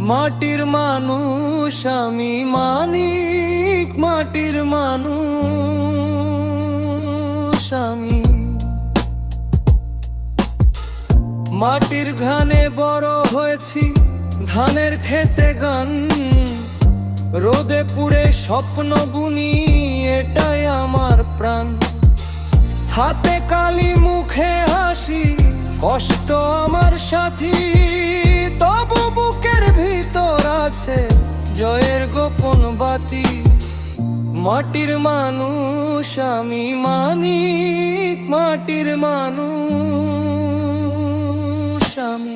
মাটির মানুষ আমি মানিক, মাটির মানুষ আমি। মাটির ঘানে বড় হয়েছি, ধানের খেতে গান, রোদে পুড়ে স্বপ্ন বুনি, এটাই আমার প্রাণ। হাতে কালি মুখে হাসি, কষ্ট আমার সাথী, তবু বুকের ভিতর আছে জয়ের গোপন বাতি। মাটির মানুষ আমি মানিক, মাটির মানুষ আমি।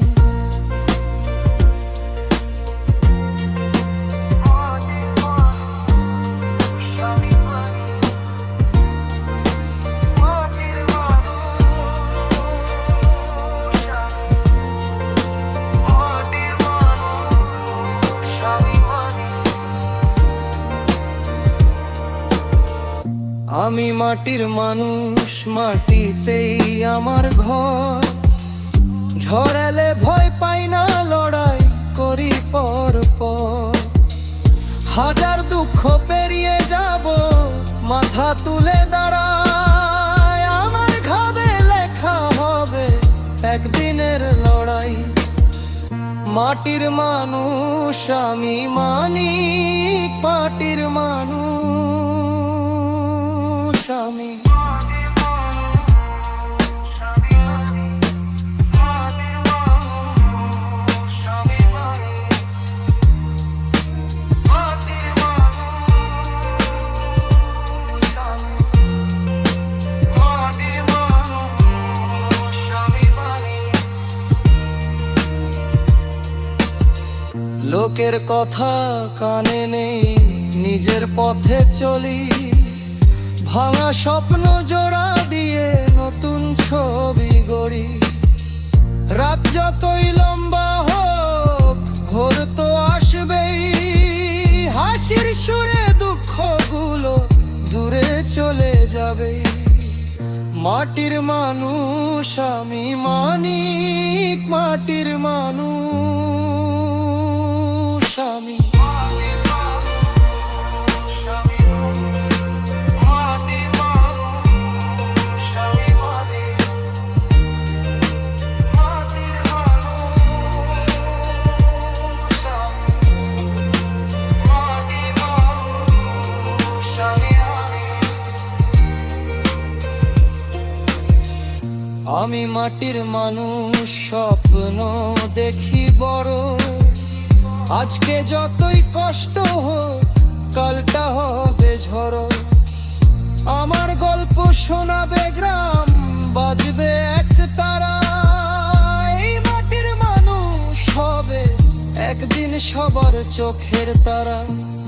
আমি মাটির মানুষ, মাটিতেই আমার ঘর। ঝড় এলে ভয় পাই না, লড়াই করি পর পর। হাজার দুঃখ পেরিয়ে যাব, মাথা তুলে দাঁড়ায়। আমার ঘাবে লেখা হবে একদিনের লড়াই। মাটির মানুষ আমি মানিক, মাটির মানুষ আমি। লোকের কথা কানে নেই, নিজের পথে চলি। ভাঙা স্বপ্ন জোড়া দিয়ে নতুন ছবি গড়ি। রাত যতই লম্বা হোক, ভোর তো আসবেই। হাসির সুরে দুঃখগুলো দূরে চলে যাবে। মাটির মানুষ আমি মানিক, মাটির মানুষ আমি। আমি মাটির মানুষ, স্বপ্ন দেখি বড়। আজকে যতই কষ্ট হোক, কালটা হবে ঝড়। আমার গল্প শোনাবে গ্রাম, বাজবে এক তারা। এই মাটির মানুষ হবে একদিন সবার চোখের তারা।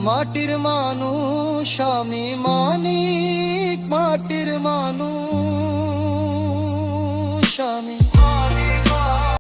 মাটির মানুষ আমি মানিক, মাটির মানুষ আমি।